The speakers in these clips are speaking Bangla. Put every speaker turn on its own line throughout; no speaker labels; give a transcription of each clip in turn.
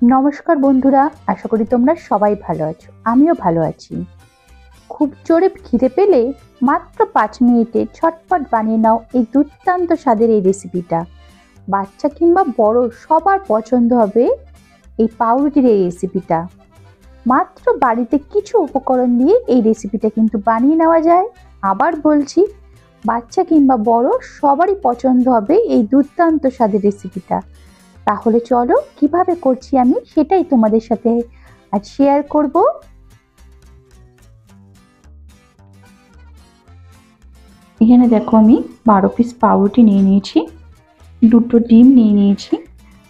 নমস্কার বন্ধুরা, আশা করি তোমরা সবাই ভালো আছো। আমিও ভালো আছি। খুব জোরে খিদে পেলে মাত্র 5 মিনিটে ঝটপট বানিয়ে নাও এই দুর্দান্ত স্বাদের এই রেসিপিটা। বাচ্চা কিংবা বড় সবার পছন্দ হবে এই পাউরুটির এই রেসিপিটা। মাত্র বাড়িতে কিছু উপকরণ দিয়ে এই রেসিপিটা কিন্তু বানিয়ে নেওয়া যায়। আবার বলছি, বাচ্চা কিংবা বড় সবারই পছন্দ হবে এই দুর্দান্ত স্বাদের রেসিপিটা। তাহলে চলো কিভাবে করছি আমি সেটাই তোমাদের সাথে আজ শেয়ার করব। এখানে দেখো আমি 12 পিস পাউরুটি নিয়ে নিয়েছি, 2টো ডিম নিয়ে নিয়েছি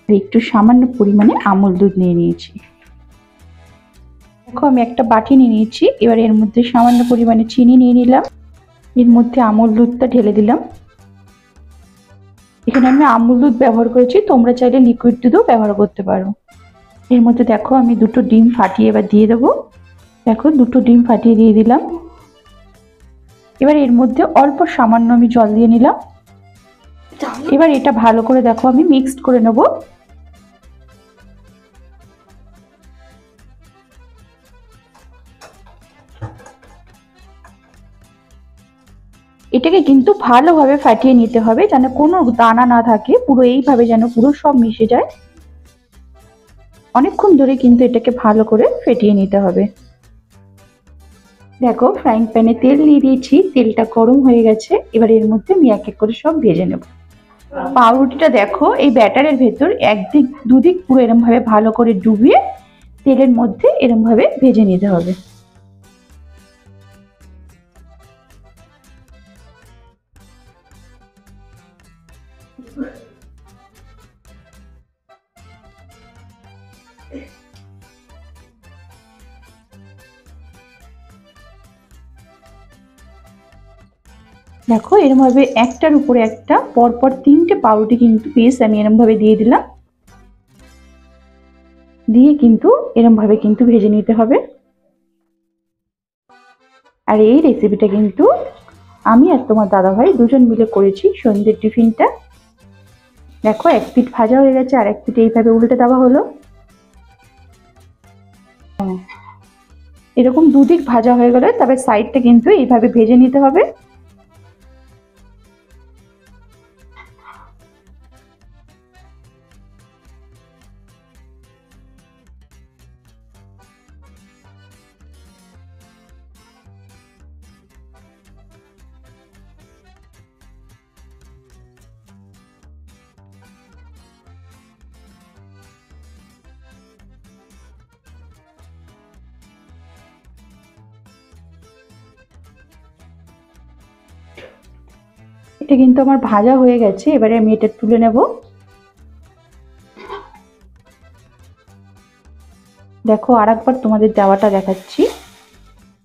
আর একটু সামান্য পরিমাণে আমুল দুধ নিয়ে নিয়েছি। দেখো আমি একটা বাটি নিয়ে নিয়েছি, এবার এর মধ্যে সামান্য পরিমাণে চিনি নিয়ে নিলাম, এর মধ্যে আমুল দুধটা ঢেলে দিলাম। এখানে আমি আমুল দুধ ব্যবহার করেছি, তোমরা চাইলে লিকুইড দুধও ব্যবহার করতে পারো। এর মধ্যে দেখো আমি 2টো ডিম ফাটিয়ে এবার দিয়ে দেবো। দেখো 2টো ডিম ফাটিয়ে দিয়ে দিলাম। এবার এর মধ্যে অল্প সামান্য আমি জল দিয়ে নিলাম। এবার এটা ভালো করে দেখো আমি মিক্সড করে নেব। এটাকে কিন্তু ভালোভাবে ফাটিয়ে নিতে হবে যেন কোনো দানা না থাকে, পুরো এইভাবে যেন পুরো সব মিশে যায়। অনেকক্ষণ ধরে কিন্তু এটাকে ভালো করে ফেটিয়ে নিতে হবে। দেখো ফ্রাইং প্যানে তেল দিয়ে দিয়েছি, তেলটা গরম হয়ে গেছে। এবার এর মধ্যে আমি এক এক করে সব ভেজে নেব। পাউরুটিটা দেখো এই ব্যাটারের ভেতর একদিক দুদিক পুরো এরম ভাবে ভালো করে ডুবিয়ে তেলের মধ্যে এরম ভাবে ভেজে নিতে হবে। দেখো এরম ভাবে একটার উপরে একটা পরপর 3টে পাউরুটি কিন্তু পিস আমি এরম ভাবে দিয়ে দিলাম, দিয়ে কিন্তু এরম ভাবে কিন্তু ভেজে নিতে হবে। আর এই রেসিপিটা কিন্তু আমি আর তোমার দাদাভাই দুজন মিলে করেছি সন্ধ্যের টিফিনটা। দেখো এক পিঠ ভাজা হয়ে গেছে, আর এক পিঠ এইভাবে উল্টে দেওয়া হলো। এরকম দুদিক ভাজা হয়ে গেলে তবে সাইডটা কিন্তু এইভাবে ভেজে নিতে হবে। এটা কিন্তু আমার ভাজা হয়ে গেছে, এবারে আমি এটা তুলে নেব। দেখো আরেকবার তোমাদের দেওয়াটা দেখাচ্ছি।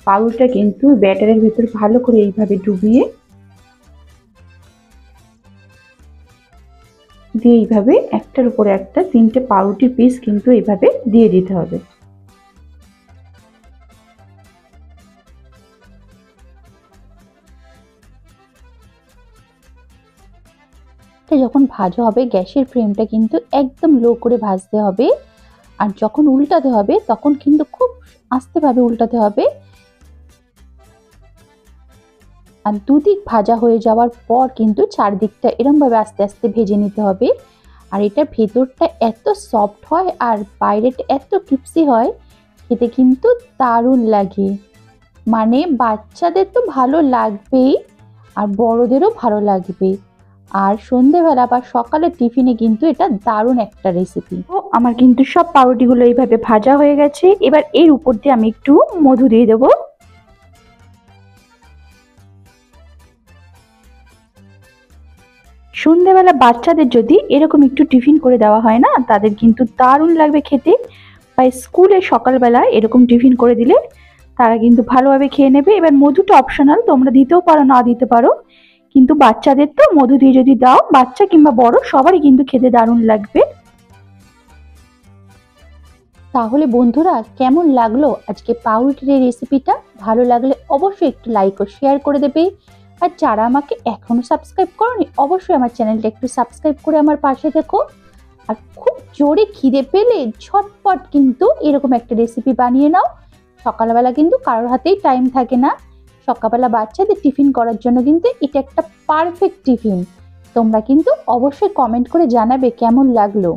পাউরুটিটা কিন্তু ব্যাটারের ভিতর ভালো করে এইভাবে ডুবিয়ে দিয়ে এইভাবে একটার উপরে একটা 3টে পাউরুটি পিস কিন্তু এইভাবে দিয়ে দিতে হবে। যখন ভাজা হবে গ্যাসের ফ্লেমটা কিন্তু একদম লো করে ভাজতে হবে, আর যখন উল্টাতে হবে তখন কিন্তু খুব আস্তেভাবে উল্টাতে হবে। আর দুদিক ভাজা হয়ে যাওয়ার পর কিন্তু চারদিকটা এরম ভাবে আস্তে আস্তে ভেজে নিতে হবে। আর এটার ভেতরটা এত সফট হয় আর বাইরেটা এত ক্রিপসি হয়, খেতে কিন্তু দারুণ লাগে। মানে বাচ্চাদের তো ভালো লাগবেই আর বড়দেরও ভালো লাগবে। আর সন্ধেবেলা বা সকালে টিফিনে কিন্তু এটা দারুণ একটা রেসিপি। তো আমার কিন্তু সব পাউরুটিগুলো এইভাবে ভাজা হয়ে গেছে। এবার এর উপর দিয়ে আমি একটু মধু দিয়ে দেবো। সন্ধেবেলা বাচ্চাদের যদি এরকম একটু টিফিন করে দেওয়া হয় না, তাদের কিন্তু দারুণ লাগবে খেতে। বা স্কুলে সকালবেলা এরকম টিফিন করে দিলে তারা কিন্তু ভালোভাবে খেয়ে নেবে। এবার মধুটা অপশনাল, তোমরা দিতেও পারো না দিতে পারো, কিন্তু বাচ্চাদের তো মধু দিয়ে যদি দাও, বাচ্চা কিংবা বড় সবারই কিন্তু খেতে দারুণ লাগবে। তাহলে বন্ধুরা কেমন লাগলো আজকে পাউরুটির এই রেসিপিটা? ভালো লাগলে অবশ্যই একটু লাইক ও শেয়ার করে দেবে। আর যারা আমাকে এখনো সাবস্ক্রাইব করোনি অবশ্যই আমার চ্যানেলটা একটু সাবস্ক্রাইব করে আমার পাশে থেকো। আর খুব জোরে খিদে পেলে ঝটপট কিন্তু এরকম একটা রেসিপি বানিয়ে নাও। সকালবেলা কিন্তু কারোর হাতেই টাইম থাকে না, সকালবেলা বাচ্চাদের টিফিন করার জন্য কিন্তু এটা একটা পারফেক্ট টিফিন। তোমরা কিন্তু অবশ্যই কমেন্ট করে জানাবে কেমন লাগলো।